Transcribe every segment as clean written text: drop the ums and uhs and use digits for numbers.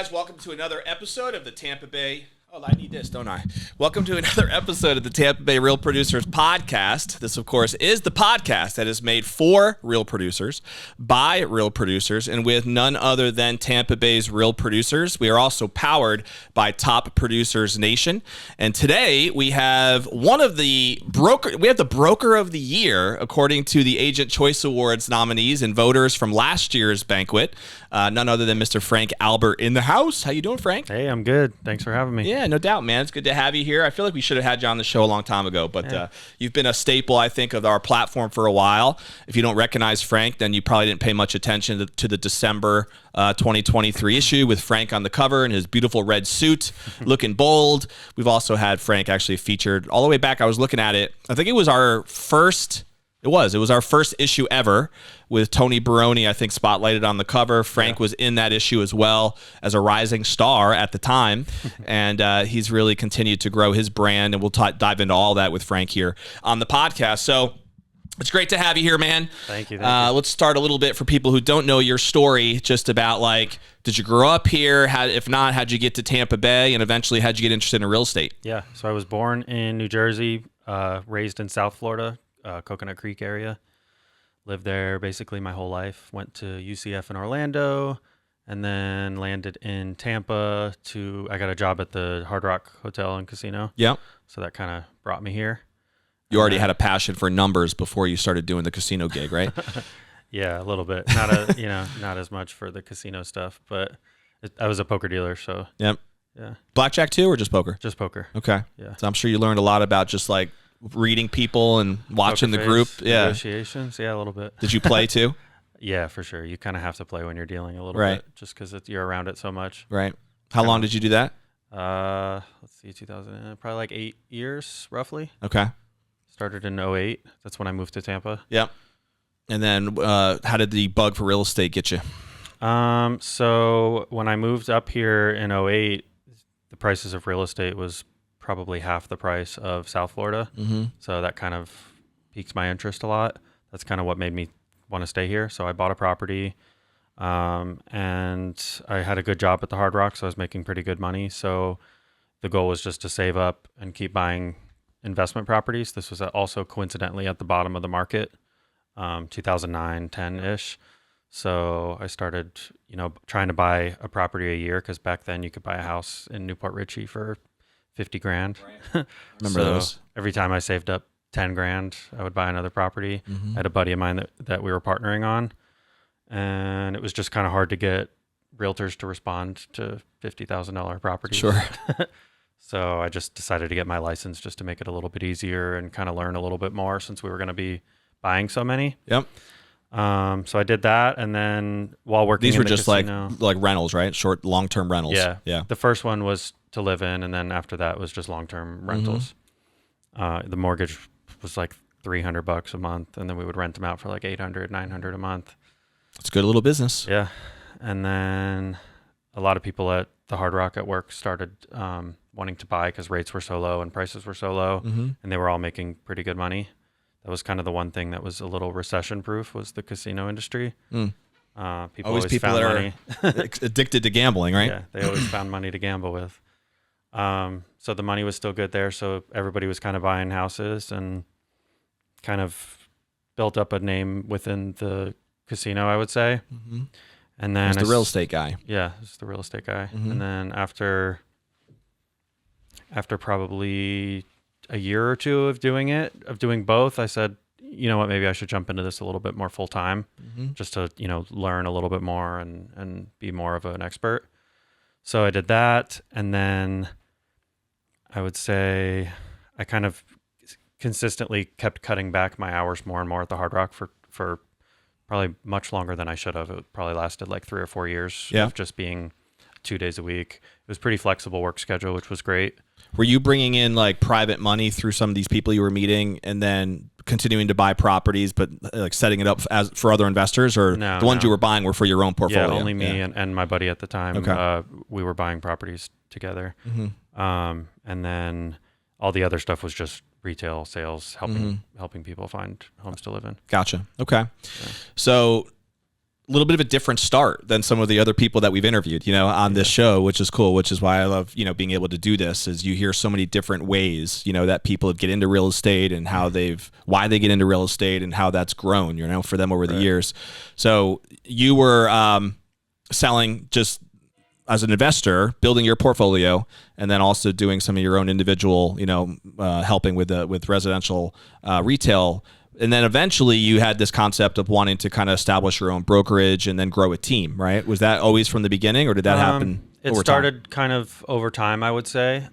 guys? Welcome to another episode of the Tampa Bay. Oh, I need this, don't I? Welcome to another episode of the Tampa Bay Real Producers Podcast. This, of course, is the podcast that is made for real producers, by real producers, and with none other than Tampa Bay's real producers. We are also powered by Top Producers Nation. And today we have the broker of the year, according to the Agent Choice Awards nominees and voters from last year's banquet. None other than Mr. Frank Albert in the house. How you doing, Frank? Hey, I'm good. Thanks for having me. Yeah, no doubt, man. It's good to have you here. I feel like we should have had you on the show a long time ago, but you've been a staple, I think, of our platform for a while. If you don't recognize Frank, then you probably didn't pay much attention to the December 2023 issue with Frank on the cover in his beautiful red suit, looking bold. We've also had Frank actually featured all the way back. I was looking at it. I think it was our first... It was our first issue ever with Tony Baroni, I think, spotlighted on the cover. Frank was in that issue as well as a rising star at the time, and he's really continued to grow his brand, and we'll dive into all that with Frank here on the podcast. So it's great to have you here, man. Thank you. Let's start a little bit for people who don't know your story, just about like, did you grow up here? If not, how'd you get to Tampa Bay, and eventually how'd you get interested in real estate? Yeah, so I was born in New Jersey, raised in South Florida. Coconut Creek area. Lived there basically my whole life. Went to UCF in Orlando, and then landed in Tampa. I got a job at the Hard Rock Hotel and Casino. Yeah. So that kind of brought me here. You already had a passion for numbers before you started doing the casino gig, right? Yeah, a little bit. Not as much for the casino stuff, but I was a poker dealer, so. Yep. Yeah. Blackjack too, or just poker? Just poker. Okay. Yeah. So I'm sure you learned a lot about just like reading people and watching Poker the group. face, Yeah. Negotiations. Yeah, a little bit. Did you play too? Yeah, for sure. You kind of have to play when you're dealing a little Right. bit, just because you're around it so much. Right. How long did you do that? Let's see, 2000, probably like 8 years, roughly. Okay. Started in 2008. That's when I moved to Tampa. Yep. And then how did the bug for real estate get you? So when I moved up here in 2008, the prices of real estate was probably half the price of South Florida. Mm-hmm. So that kind of piqued my interest a lot. That's kind of what made me want to stay here. So I bought a property, and I had a good job at the Hard Rock, so I was making pretty good money. So the goal was just to save up and keep buying investment properties. This was also coincidentally at the bottom of the market, 2009, 10-ish. So I started, trying to buy a property a year, because back then you could buy a house in Newport Richey for $50,000. Right. Remember those? Every time I saved up $10,000, I would buy another property. Mm-hmm. I had a buddy of mine that we were partnering on, and it was just kind of hard to get realtors to respond to $50,000 properties. Sure. So I just decided to get my license just to make it a little bit easier and kind of learn a little bit more, since we were going to be buying so many. Yep. So I did that, and then while working, these in were the just casino, like rentals, right? Short, long-term rentals. Yeah. Yeah. The first one was to live in, and then after that was just long-term rentals. The mortgage was like $300 a month, and then we would rent them out for like $800, $900 a month. It's a good little business. Yeah. And then a lot of people at the Hard Rock at work started wanting to buy, because rates were so low and prices were so low, and they were all making pretty good money. That was kind of the one thing that was a little recession-proof, was the casino industry. Mm. People always people found that money. are addicted to gambling, right? Yeah, they always found money to gamble with. So the money was still good there. So everybody was kind of buying houses, and kind of built up a name within the casino, I would say. Mm-hmm. And then the real estate guy. Yeah, it's the real estate guy. Mm-hmm. And then after probably a year or two of doing both, I said, you know what, maybe I should jump into this a little bit more full time, just to, learn a little bit more and be more of an expert. So I did that. And then I would say I kind of consistently kept cutting back my hours more and more at the Hard Rock for probably much longer than I should have. It probably lasted like 3 or 4 years of just being 2 days a week. It was pretty flexible work schedule, which was great. Were you bringing in like private money through some of these people you were meeting, and then continuing to buy properties, but like setting it up as for other investors, or the ones you were buying were for your own portfolio? Yeah, only me and my buddy at the time. Okay. We were buying properties together. Mm-hmm. And then all the other stuff was just retail sales, helping people find homes to live in. Gotcha. Okay. Yeah. So little bit of a different start than some of the other people that we've interviewed, on this show, which is cool, which is why I love, being able to do this. Is you hear so many different ways, that people get into real estate and why they get into real estate and how that's grown, for them over the years. So you were selling just as an investor, building your portfolio, and then also doing some of your own individual, helping with residential retail. And then eventually you had this concept of wanting to kind of establish your own brokerage and then grow a team, right? Was that always from the beginning, or did that happen It over started time? kind of over time, I would say.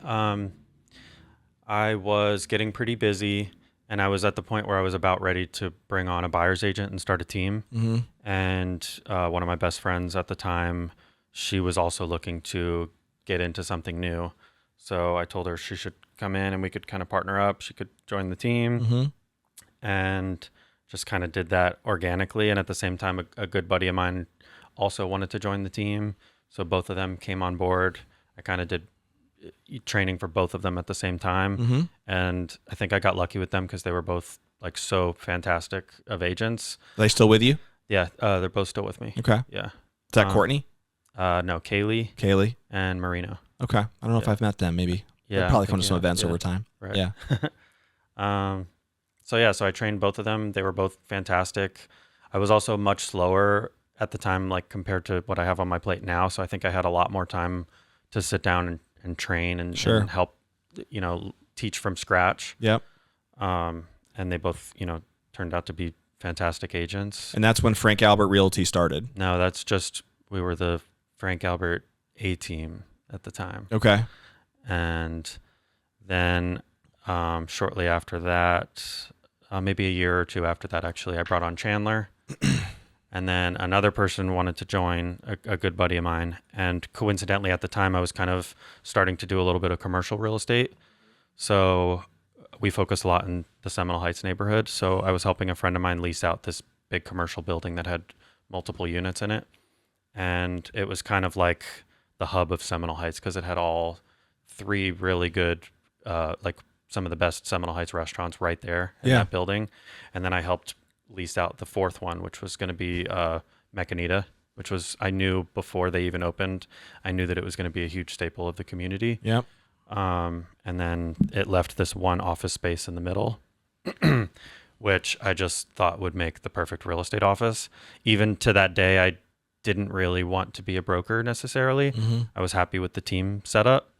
I was getting pretty busy, and I was at the point where I was about ready to bring on a buyer's agent and start a team. Mm-hmm. And one of my best friends at the time, she was also looking to get into something new. So I told her she should come in and we could kind of partner up. She could join the team. Mm-hmm. And just kind of did that organically. And at the same time, a good buddy of mine also wanted to join the team. So both of them came on board. I kind of did training for both of them at the same time. Mm-hmm. And I think I got lucky with them because they were both like so fantastic of agents. Are they still with you? Yeah, they're both still with me. Okay. Yeah. Is that Courtney? No, Kaylee And Marino. Okay. I don't know if I've met them. Maybe. Yeah, They'll probably come to some events over time. Right. Yeah. So I trained both of them. They were both fantastic. I was also much slower at the time, like compared to what I have on my plate now. So I think I had a lot more time to sit down and train and help, teach from scratch. Yep. And they both, turned out to be fantastic agents. And that's when Frank Albert Realty started. No, we were the Frank Albert A team at the time. Okay. And then shortly after that, maybe a year or two after that, actually, I brought on Chandler. And then another person wanted to join, a good buddy of mine. And coincidentally, at the time, I was kind of starting to do a little bit of commercial real estate. So we focused a lot in the Seminole Heights neighborhood. So I was helping a friend of mine lease out this big commercial building that had multiple units in it. And it was kind of like the hub of Seminole Heights because it had all three really good, like some of the best Seminole Heights restaurants right there in that building. And then I helped lease out the fourth one, which was going to be Mecanita, which was, I knew before they even opened, I knew that it was going to be a huge staple of the community. Yep. And then it left this one office space in the middle, which I just thought would make the perfect real estate office. Even to that day, I didn't really want to be a broker necessarily. Mm-hmm. I was happy with the team setup,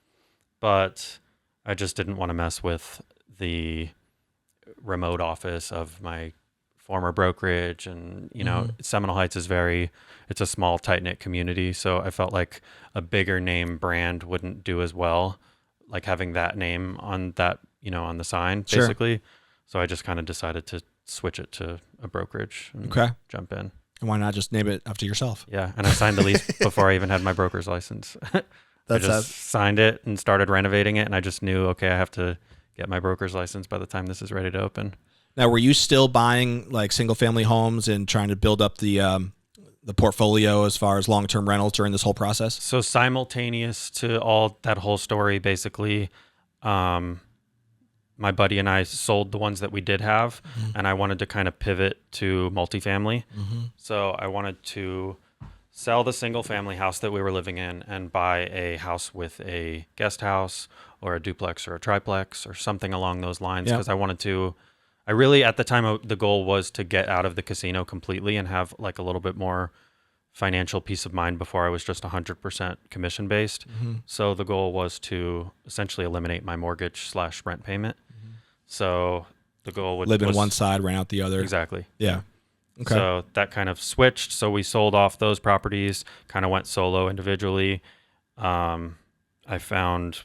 but I just didn't want to mess with the remote office of my former brokerage. And, Seminole Heights is it's a small, tight-knit community. So I felt like a bigger name brand wouldn't do as well, like having that name on that, on the sign, basically. So I just kind of decided to switch it to a brokerage and jump in. And why not just name it after yourself? Yeah. And I signed the lease before I even had my broker's license. I just signed it and started renovating it. And I just knew, okay, I have to get my broker's license by the time this is ready to open. Now, were you still buying like single family homes and trying to build up the portfolio as far as long-term rentals during this whole process? So simultaneous to all that whole story, basically, my buddy and I sold the ones that we did have, and I wanted to kind of pivot to multifamily. Mm-hmm. So I wanted to sell the single family house that we were living in and buy a house with a guest house or a duplex or a triplex or something along those lines, because I really, at the time, the goal was to get out of the casino completely and have like a little bit more financial peace of mind before I was just 100% commission based. Mm-hmm. So the goal was to essentially eliminate my mortgage/rent payment. Mm-hmm. So the goal was live in one side, rent out the other. Exactly. Yeah. Okay. So that kind of switched. So we sold off those properties, kind of went solo individually. I found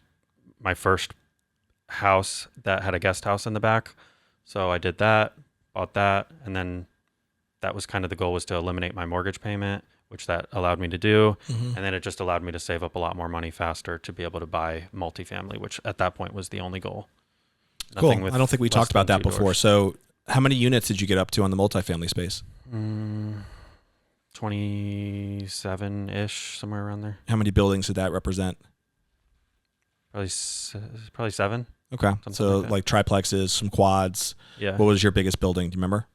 my first house that had a guest house in the back. So I did that, bought that, and then that was kind of the goal, was to eliminate my mortgage payment, which that allowed me to do. Mm-hmm. And then it just allowed me to save up a lot more money faster to be able to buy multifamily, which at that point was the only goal. Cool. I don't think we talked about that before. So how many units did you get up to on the multifamily space? 27-ish, somewhere around there. How many buildings did that represent? Probably 7. Okay. Something So like like triplexes, some quads. Yeah. What was your biggest building? Do you remember?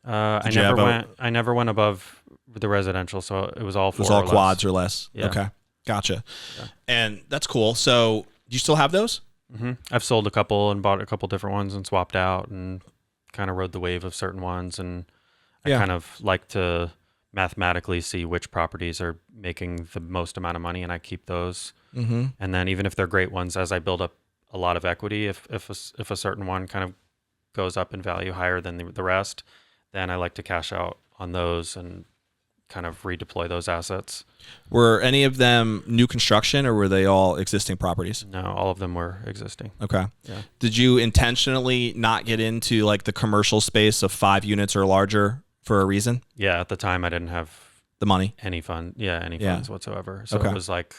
I never went above the residential, so it was all four. It was all or quads less. or less. Yeah. Okay, gotcha. Yeah. And that's cool. So do you still have those? Mm-hmm. I've sold a couple and bought a couple different ones and swapped out and kind of rode the wave of certain ones. And I kind of like to mathematically see which properties are making the most amount of money, and I keep those. Mm-hmm. And then even if they're great ones, as I build up a lot of equity, if a certain one kind of goes up in value higher than the rest, then I like to cash out on those and kind of redeploy those assets. Were any of them new construction, or were they all existing properties? No, all of them were existing. Okay. Yeah. Did you intentionally not get into like the commercial space of 5 units or larger for a reason? Yeah, at the time I didn't have The money? any funds whatsoever. So Okay. it was like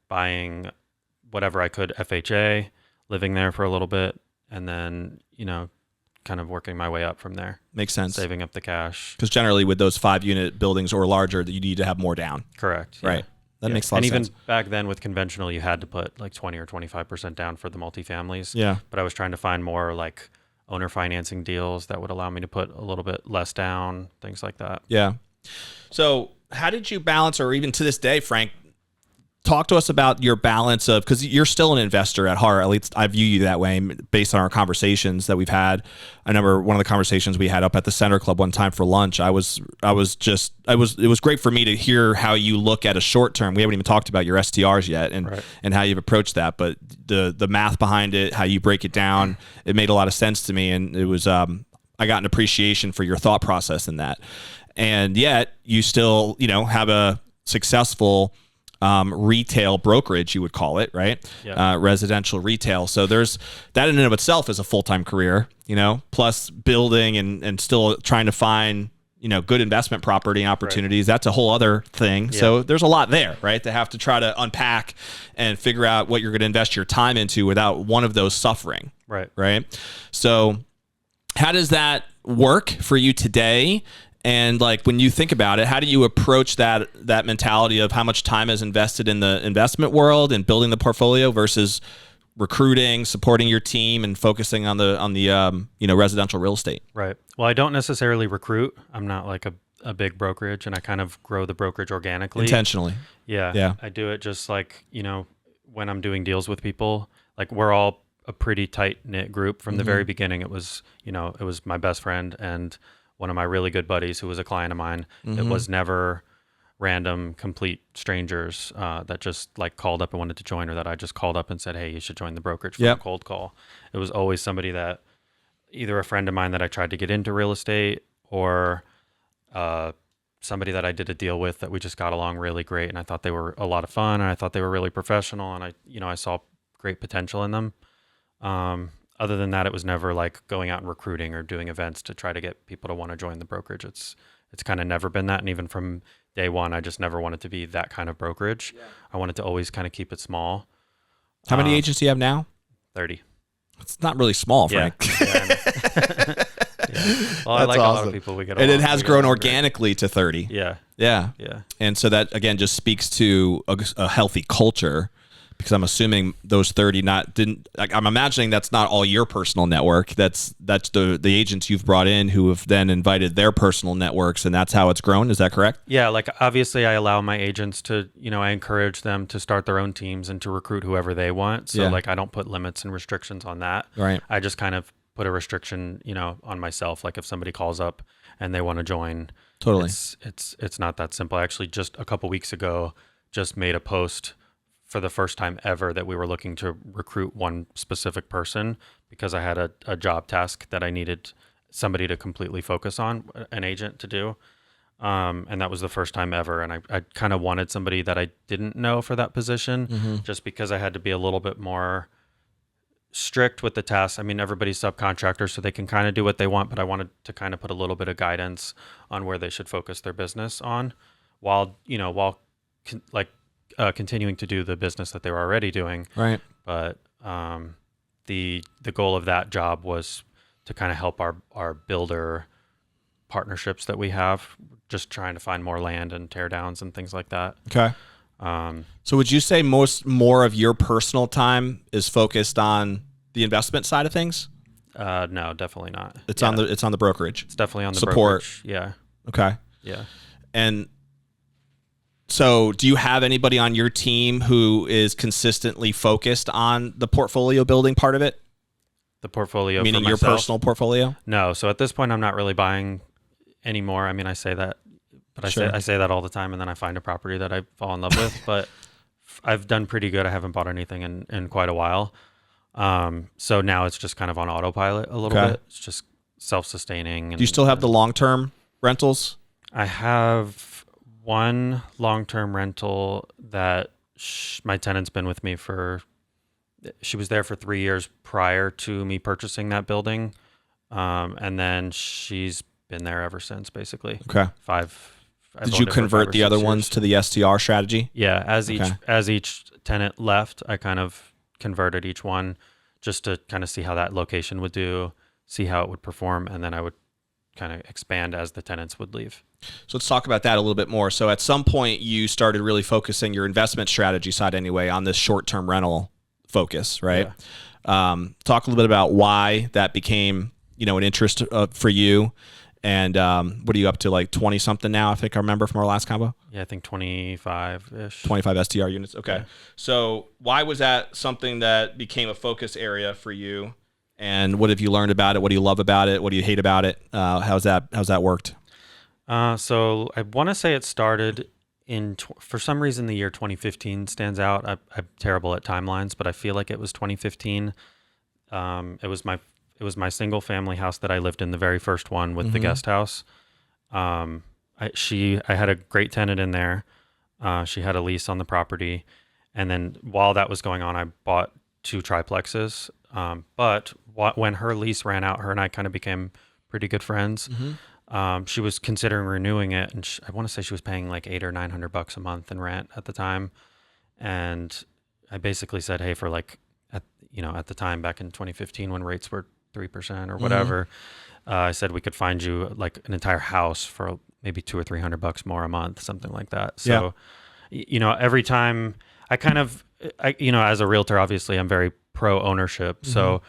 buying whatever I could FHA, living there for a little bit, and then, kind of working my way up from there. Makes sense. Saving up the cash. Because generally with those 5-unit buildings or larger, you need to have more down. Correct. Yeah. Right. That makes a lot of sense. And even back then with conventional, you had to put like 20 or 25% down for the multifamilies. Yeah. But I was trying to find more like owner financing deals that would allow me to put a little bit less down, things like that. Yeah. So how did you balance, or even to this day, Frank, talk to us about your balance of, because you're still an investor at heart, at least I view you that way based on our conversations that we've had. I remember one of the conversations we had up at the Center Club one time for lunch. It was great for me to hear how you look at a short term. We haven't even talked about your STRs yet and how you've approached that, but the math behind it, how you break it down, it made a lot of sense to me. And it was, I got an appreciation for your thought process in that. And yet you still, have a successful retail brokerage, you would call it, right? Yeah. Residential retail. So there's that in and of itself is a full-time career, plus building and still trying to find, good investment property opportunities. Right. That's a whole other thing. Yeah. So there's a lot there, right? To have to try to unpack and figure out what you're going to invest your time into without one of those suffering. Right. Right. So how does that work for you today? And like when you think about it, how do you approach that mentality of how much time is invested in the investment world and building the portfolio versus recruiting, supporting your team, and focusing on the residential real estate? Right. Well, I don't necessarily recruit. I'm not like a big brokerage, and I kind of grow the brokerage organically. Intentionally. Yeah. Yeah. I do it just like, when I'm doing deals with people, like we're all a pretty tight knit group from the very beginning. It was, it was my best friend and one of my really good buddies who was a client of mine. It was never random, complete strangers that just like called up and wanted to join, or that I just called up and said, hey, you should join the brokerage for a cold call. It was always somebody that either a friend of mine that I tried to get into real estate, or somebody that I did a deal with that we just got along really great. And I thought they were a lot of fun, and I thought they were really professional, and I saw great potential in them. Other than that, it was never like going out and recruiting or doing events to try to get people to want to join the brokerage. It's kind of never been that. And even from day one, I just never wanted to be that kind of brokerage. Yeah. I wanted to always kind of keep it small. How many agents do you have now? 30. It's not really small, Frank. Yeah. Well, I like awesome. A lot of people we get along. And it has grown organically to 30. Yeah. Yeah. Yeah. And so that, again, just speaks to a healthy culture. Because I'm assuming those 30 I'm imagining that's not all your personal network. That's the agents you've brought in who have then invited their personal networks, and that's how it's grown. Is that correct? Yeah, like obviously I allow my agents to, I encourage them to start their own teams and to recruit whoever they want. So like I don't put limits and restrictions on that. Right. I just kind of put a restriction, on myself. Like if somebody calls up and they want to join, totally. It's not that simple. I actually just a couple weeks ago just made a post for the first time ever that we were looking to recruit one specific person because I had a job task that I needed somebody to completely focus on, an agent to do. And that was the first time ever. And I kind of wanted somebody that I didn't know for that position, just because I had to be a little bit more strict with the tasks. I mean, everybody's subcontractors, so they can kind of do what they want, but I wanted to kind of put a little bit of guidance on where they should focus their business on while continuing to do the business that they were already doing. Right. But the goal of that job was to kind of help our builder partnerships that we have, just trying to find more land and tear downs and things like that. Okay. So would you say more of your personal time is focused on the investment side of things? No, definitely not. It's on the brokerage. It's definitely on the support. brokerage. Yeah. Okay. Yeah. And so do you have anybody on your team who is consistently focused on the portfolio building part of it? The portfolio, meaning for your myself? personal portfolio? No. So at this point, I'm not really buying anymore. I mean, I say that, but I say that all the time, and then I find a property that I fall in love with. But I've done pretty good. I haven't bought anything in quite a while. So now it's just kind of on autopilot a little bit. It's just self-sustaining. Do you still have the long-term rentals? I have one long-term rental that my tenant's been with me she was there for 3 years prior to me purchasing that building. And then she's been there ever since, basically. Okay. Did you convert the other ones to the STR strategy? Yeah. As each tenant left, I kind of converted each one just to kind of see how that location would do, see how it would perform, and then I would kind of expand as the tenants would leave. So let's talk about that a little bit more. So at some point you started really focusing your investment strategy side anyway on this short-term rental focus, right? Yeah. Talk a little bit about why that became, an interest for you. And what are you up to, like 20 something now? I think I remember from our last combo. Yeah, I think 25-ish. 25 STR units. Okay. Yeah. So why was that something that became a focus area for you? And what have you learned about it? What do you love about it? What do you hate about it? How's that worked? So I want to say it started for some reason the year 2015 stands out. I'm terrible at timelines, but I feel like it was 2015. It was my single family house that I lived in, the very first one with the guest house. I had a great tenant in there. She had a lease on the property. And then while that was going on, I bought 2 triplexes. But when her lease ran out, her and I kind of became pretty good friends. She was considering renewing it, and I want to say she was paying like $800 or $900 a month in rent at the time. And I basically said, hey, for like, at the time back in 2015 when rates were 3% or whatever, I said we could find you like an entire house for maybe $200 or $300 more a month, something like that. So, every time I as a realtor, obviously I'm very pro ownership. So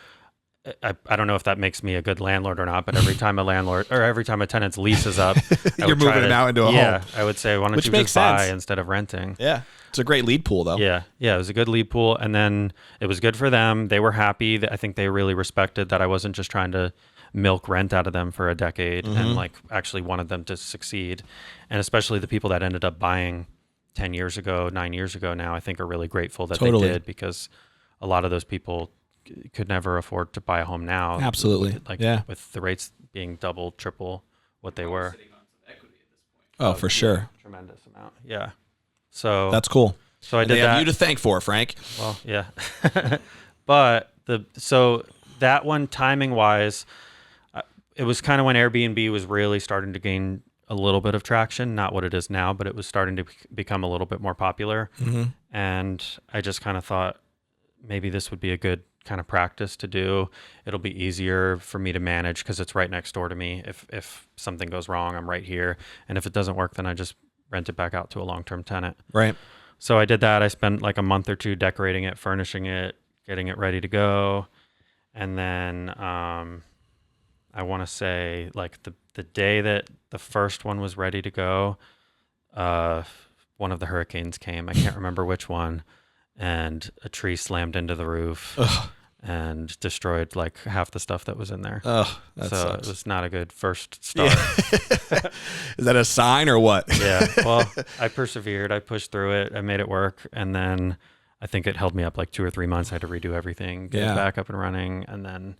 I don't know if that makes me a good landlord or not, but every time a tenant's lease is up, you're moving them out into a home. Yeah, I would say, why don't you just buy instead of renting? Yeah. It's a great lead pool, though. Yeah, it was a good lead pool. And then it was good for them. They were happy. I think they really respected that I wasn't just trying to milk rent out of them for a decade and like actually wanted them to succeed. And especially the people that ended up buying 10 years ago, 9 years ago now, I think are really grateful that they did, because a lot of those people could never afford to buy a home now. Absolutely. With the rates being double, triple what they were. Sitting on some equity at this point. Oh, for sure. Tremendous amount. Yeah. So that's cool. So I did they that. have you to thank for, Frank. Well, yeah. But so that one, timing wise, it was kind of when Airbnb was really starting to gain a little bit of traction, not what it is now, but it was starting to become a little bit more popular. And I just kind of thought maybe this would be a good kind of practice to do. It'll be easier for me to manage because it's right next door to me. If something goes wrong, I'm right here. And if it doesn't work, then I just rent it back out to a long-term tenant. Right. So I did that. I spent like a month or 2 decorating it, furnishing it, getting it ready to go. And then I want to say like the day that the first one was ready to go, one of the hurricanes came. I can't remember which one. And a tree slammed into the roof and destroyed like half the stuff that was in there. Oh, that so sucks. It was not a good first start. Yeah. Is that a sign or what? Yeah. Well, I persevered. I pushed through it. I made it work. And then I think it held me up like 2 or 3 months. I had to redo everything, get it back up and running. And then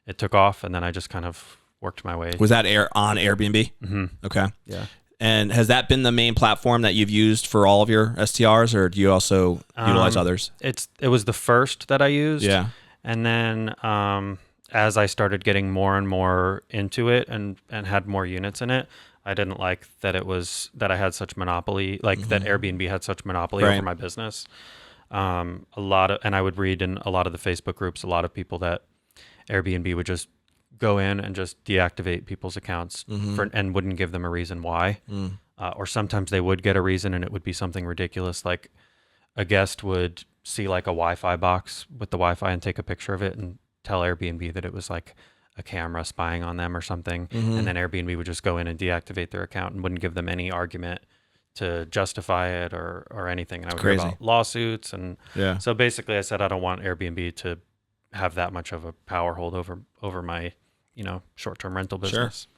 it took off. And then I just kind of worked my way. Was that on Airbnb? Mm-hmm. Okay. Yeah. And has that been the main platform that you've used for all of your STRs, or do you also utilize others? It was the first that I used. Yeah. And then as I started getting more and more into it and had more units in it, I didn't like that that I had such monopoly, like that Airbnb had such monopoly over my business. And I would read in a lot of the Facebook groups, a lot of people that Airbnb would just go in and just deactivate people's accounts and wouldn't give them a reason why. Or sometimes they would get a reason and it would be something ridiculous. Like a guest would see like a Wi-Fi box with the Wi-Fi and take a picture of it and tell Airbnb that it was like a camera spying on them or something. Mm-hmm. And then Airbnb would just go in and deactivate their account and wouldn't give them any argument to justify it or anything. And I would hear crazy. about lawsuits. And Yeah. so basically I said, I don't want Airbnb to have that much of a power hold over my, short-term rental business.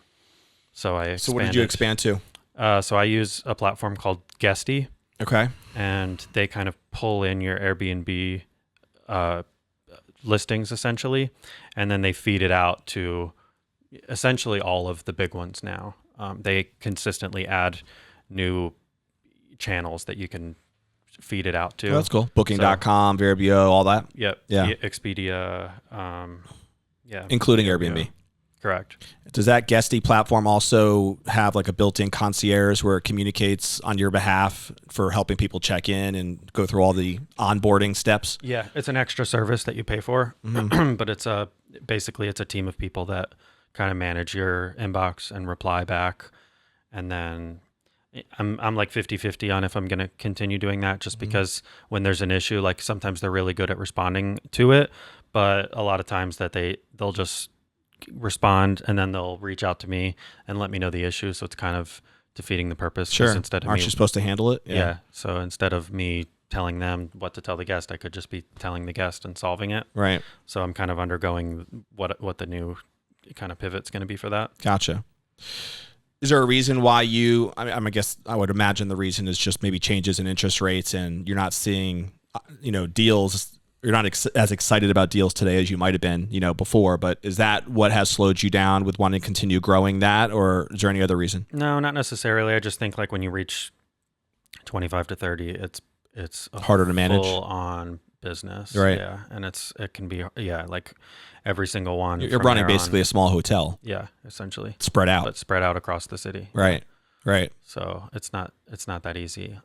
So I expanded. So what did you expand to? So I use a platform called Guesty, Okay. and they kind of pull in your Airbnb listings essentially, and then they feed it out to essentially all of the big ones now. They consistently add new channels that you can feed it out to. Oh, that's cool. Booking.com, Vrbo, all that. Yep. Yeah. Expedia. Including Airbnb. Correct. Does that Guesty platform also have like a built-in concierge where it communicates on your behalf for helping people check in and go through all the onboarding steps? Yeah, it's an extra service that you pay for, but it's basically it's a team of people that kind of manage your inbox and reply back. And then I'm like 50-50 on if I'm going to continue doing that, just because when there's an issue, like sometimes they're really good at responding to it, but a lot of times that they'll just respond and then they'll reach out to me and let me know the issue. So it's kind of defeating the purpose. Sure. Instead of Aren't you supposed to handle it? Yeah. So instead of me telling them what to tell the guest, I could just be telling the guest and solving it. Right. So I'm kind of undergoing what the new kind of pivot's going to be for that. Gotcha. Is there a reason why I guess I would imagine the reason is just maybe changes in interest rates and you're not seeing, deals. You're not as excited about deals today as you might have been, before, but is that what has slowed you down with wanting to continue growing that, or is there any other reason? No, not necessarily. I just think like when you reach 25 to 30, it's a harder to manage, full on business. Right. Yeah. And it can be, like every single one. You're running basically a small hotel. Yeah, essentially. Spread out. But spread out across the city. Right. Right. So it's not that easy.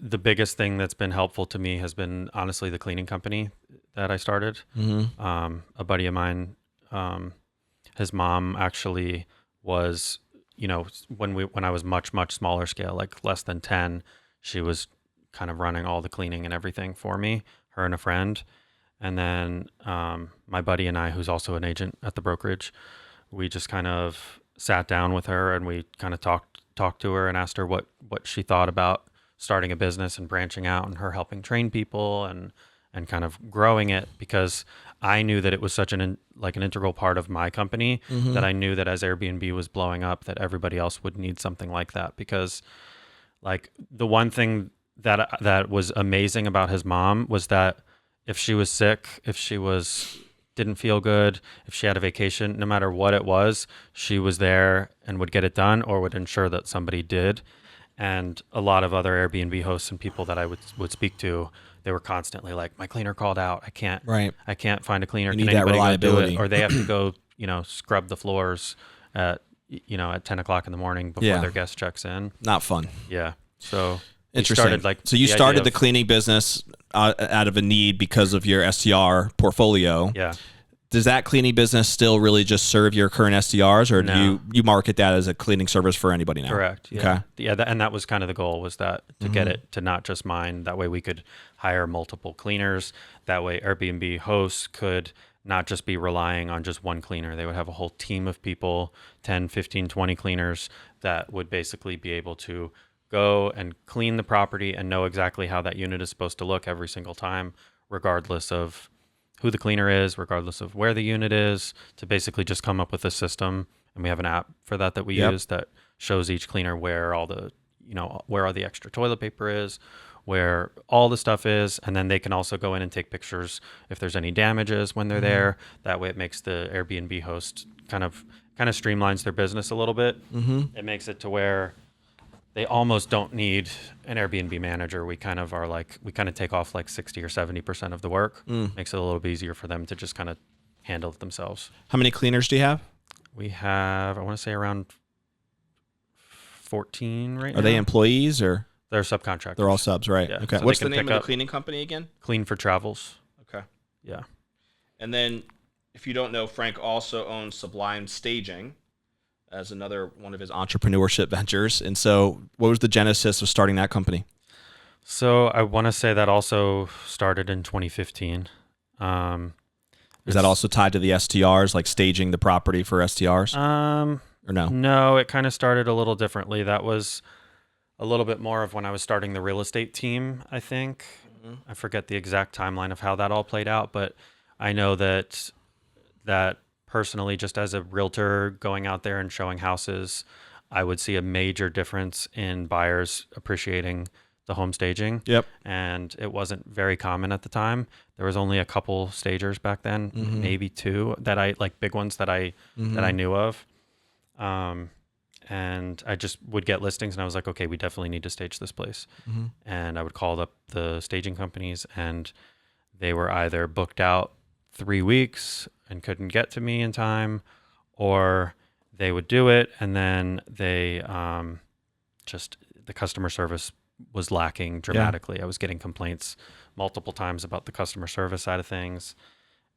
The biggest thing that's been helpful to me has been honestly the cleaning company that I started. Mm-hmm. A buddy of mine, his mom actually was, when I was much, much smaller scale, like less than 10, she was kind of running all the cleaning and everything for me, her and a friend. And then my buddy and I, who's also an agent at the brokerage, we just kind of sat down with her and we kind of talked to her and asked her what she thought about starting a business and branching out and her helping train people and kind of growing it, because I knew that it was such an integral part of my company, that I knew that as Airbnb was blowing up, that everybody else would need something like that. Because like the one thing that was amazing about his mom was that if she was sick, if she didn't feel good, if she had a vacation, no matter what it was, she was there and would get it done or would ensure that somebody did. And a lot of other Airbnb hosts and people that I would speak to, they were constantly like, my cleaner called out. I can't find a cleaner. You Can need that anybody go do reliability. it? Or they have to go, scrub the floors at 10 o'clock in the morning before their guest checks in. Not fun. Yeah. So interesting. So you started the cleaning business out of a need because of your SDR portfolio. Yeah. Does that cleaning business still really just serve your current SDRs, or No. do you market that as a cleaning service for anybody now? Correct. Yeah. Okay. Yeah, and that was kind of the goal, was that to get it to not just mine. That way we could hire multiple cleaners. That way Airbnb hosts could not just be relying on just one cleaner. They would have a whole team of people, 10, 15, 20 cleaners that would basically be able to go and clean the property and know exactly how that unit is supposed to look every single time, regardless of who the cleaner is, regardless of where the unit is, to basically just come up with a system. And we have an app for that we use that shows each cleaner where all the, where all the extra toilet paper is, where all the stuff is. And then they can also go in and take pictures if there's any damages when they're there. That way it makes the Airbnb host kind of streamlines their business a little bit. It makes it to where they almost don't need an Airbnb manager. We kind of take off like 60 or 70% of the work. Makes it a little bit easier for them to just kind of handle it themselves. How many cleaners do you have? We have, I want to say around 14 right now. Are they employees or? They're subcontractors. They're all subs, right? Yeah. Okay. So What's they the can name pick of up the cleaning company again? Clean for Travels. Okay. Yeah. And then, if you don't know, Frank also owns Sublime Staging as another one of his entrepreneurship ventures. And so what was the genesis of starting that company? So I want to say that also started in 2015. Is that also tied to the STRs, like staging the property for STRs? Or no? No, it kind of started a little differently. That was a little bit more of when I was starting the real estate team, I think. I forget the exact timeline of how that all played out, but I know that personally, just as a realtor going out there and showing houses, I would see a major difference in buyers appreciating the home staging. Yep. And it wasn't very common at the time. There was only a couple stagers back then, maybe two that I like big ones that I knew of. And I just would get listings and I was like, okay, we definitely need to stage this place. And I would call up the staging companies and they were either booked out 3 weeks and couldn't get to me in time, or they would do it and then they just the customer service was lacking dramatically. I was getting complaints multiple times about the customer service side of things.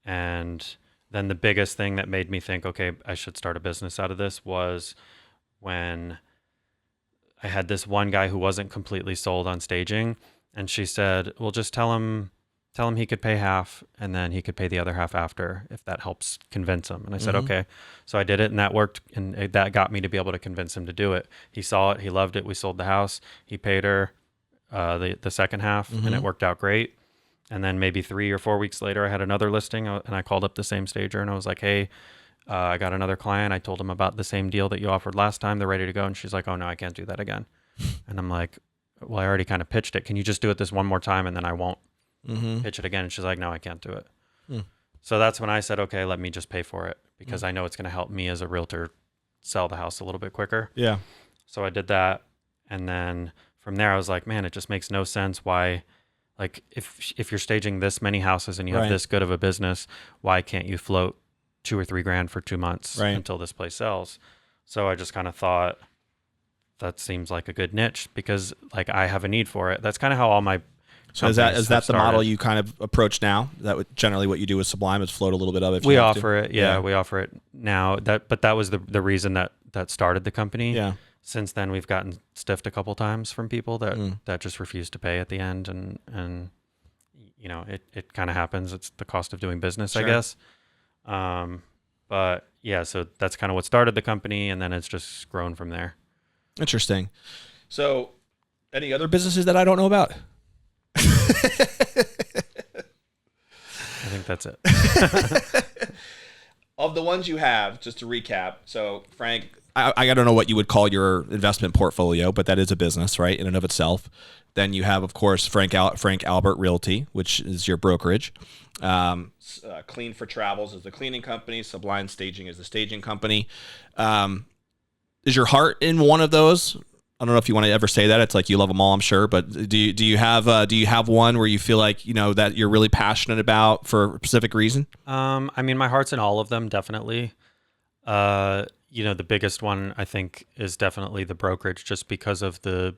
And then the biggest thing that made me think, okay, I should start a business out of this was when I had this one guy who wasn't completely sold on staging, and she said, well, just tell him he could pay half and then he could pay the other half after if that helps convince him. And I said, okay. So I did it and that worked, and that got me to be able to convince him to do it. He saw it, he loved it. We sold the house. He paid her the second half and it worked out great. And then maybe 3 or 4 weeks later, I had another listing and I called up the same stager and I was like, hey, I got another client. I told him about the same deal that you offered last time. They're ready to go. And she's like, oh no, I can't do that again. And I'm like, well, I already kind of pitched it. Can you just do it this one more time and then I won't pitch it again? And she's like, no, I can't do it. So that's when I said, okay, let me just pay for it because I know it's going to help me as a realtor sell the house a little bit quicker. Yeah. So I did that. And then from there, I was like, man, it just makes no sense why, like if you're staging this many houses and you have this good of a business, why can't you float $2 or $3 grand for 2 months until this place sells? So I just kind of thought that seems like a good niche because like I have a need for it. That's kind of how all my So is that the model you kind of approach now? That would generally what you do with Sublime is float a little bit of it. We offer it. Yeah, we offer it now. But that was the reason that started the company. Yeah. Since then, we've gotten stiffed a couple times from people that just refuse to pay at the end, and you know it kind of happens. It's the cost of doing business, I guess. But yeah, so that's kind of what started the company, and then it's just grown from there. Interesting. So, any other businesses that I don't know about? I think that's it. Of the ones you have, just to recap, so Frank, I don't know what you would call your investment portfolio, but that is a business, right, in and of itself. Then you have, of course, Frank Albert Realty, which is your brokerage. Clean for Travels is the cleaning company. Sublime Staging is the staging company. Is your heart in one of those? I don't know if you want to ever say that. It's like you love them all, I'm sure. But do you have one where you feel like that you're really passionate about for a specific reason? I mean, my heart's in all of them, definitely. The biggest one I think is definitely the brokerage, just because of the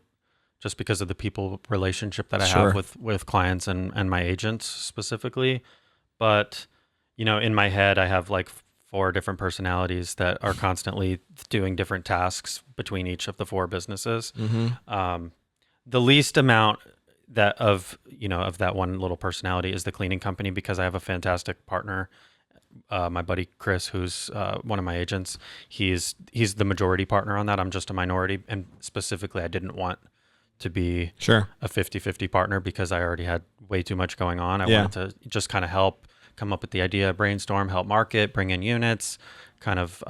people relationship that I have with clients and my agents specifically. But in my head, I have like 4 different personalities that are constantly doing different tasks between each of the 4 businesses. The least amount of that one little personality is the cleaning company, because I have a fantastic partner. My buddy Chris, who's one of my agents, he's the majority partner on that. I'm just a minority, and specifically I didn't want to be a 50-50 partner because I already had way too much going on. I wanted to just kind of help come up with the idea, brainstorm, help market, bring in units, kind of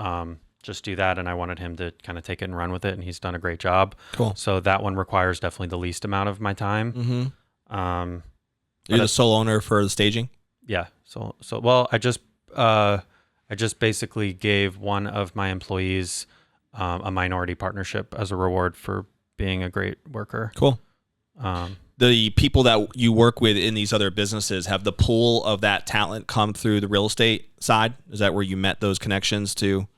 just do that. And I wanted him to kind of take it and run with it, and he's done a great job. Cool. So that one requires definitely the least amount of my time. You're the sole owner for the staging? Yeah. So well, I just basically gave one of my employees a minority partnership as a reward for being a great worker. Cool. The people that you work with in these other businesses, have the pool of that talent come through the real estate side? Is that where you met those connections to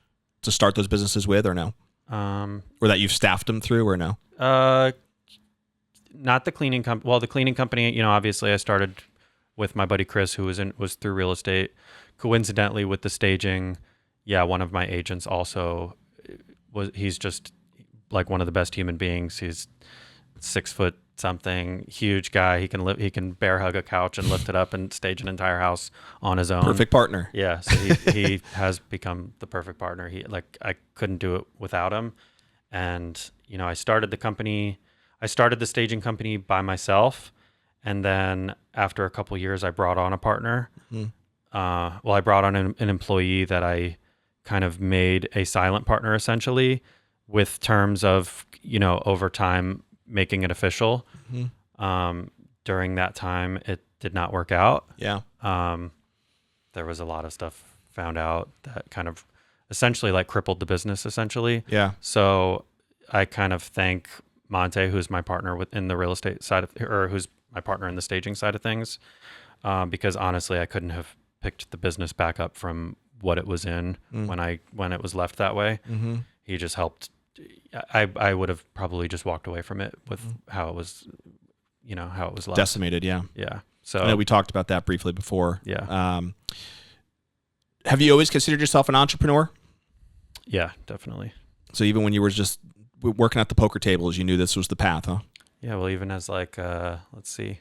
start those businesses with, or no? Or that you've staffed them through, or no? Not the cleaning company. Well, the cleaning company, obviously I started with my buddy Chris, who was through real estate. Coincidentally, with the staging, one of my agents also he's just like one of the best human beings. He's 6'7", something. Huge guy. He can bear hug a couch and lift it up and stage an entire house on his own. Perfect partner. Yeah. So he has become the perfect partner. I couldn't do it without him. And, I started the staging company by myself. And then after a couple of years, I brought on a partner. I brought on an employee that I kind of made a silent partner, essentially, with terms of, over time making it official. During that time, it did not work out. Yeah. There was a lot of stuff found out that kind of essentially like crippled the business, essentially. Yeah. So I kind of thank Monte, who's my partner within the real estate side or who's my partner in the staging side of things, because honestly, I couldn't have picked the business back up from what it was in when it was left that way. He just helped. I would have probably just walked away from it with how it was, how it was left. Decimated. Yeah. Yeah. So I know we talked about that briefly before. Yeah. Have you always considered yourself an entrepreneur? Yeah, definitely. So even when you were just working at the poker tables, you knew this was the path, huh? Yeah. Well, even as let's see,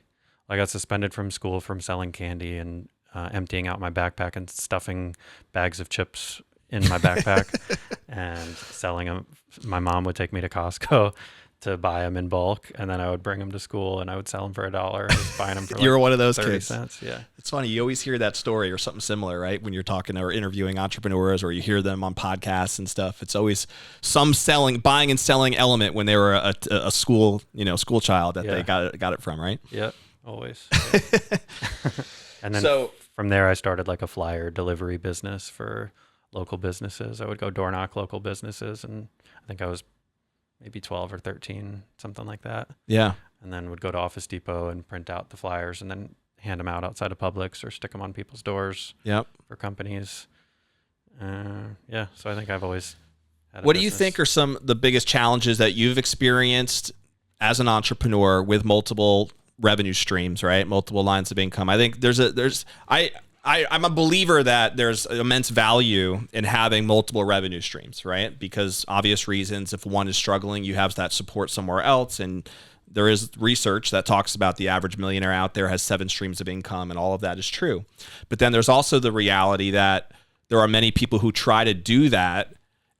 I got suspended from school from selling candy and emptying out my backpack and stuffing bags of chips in my backpack and selling them. My mom would take me to Costco to buy them in bulk, and then I would bring them to school and I would sell them for $1. I was buying them for You were one of those 30 kids. cents. Yeah. It's funny. You always hear that story or something similar, right? When you're talking or interviewing entrepreneurs, or you hear them on podcasts and stuff. It's always some buying and selling element when they were a school child that they got it from, right? Yep. Always. And then So from there, I started like a flyer delivery business for local businesses. I would go door knock local businesses, and I think I was maybe 12 or 13, something like that. yeah. And then would go to Office Depot and print out the flyers and then hand them out outside of Publix or stick them on people's doors Yep. for companies. So I think I've always had What do you think are the biggest challenges that you've experienced as an entrepreneur with multiple revenue streams, right? Multiple lines of income. I think I'm a believer that there's immense value in having multiple revenue streams, right? Because obvious reasons, if one is struggling, you have that support somewhere else. And there is research that talks about the average millionaire out there has 7 streams of income, and all of that is true. But then there's also the reality that there are many people who try to do that,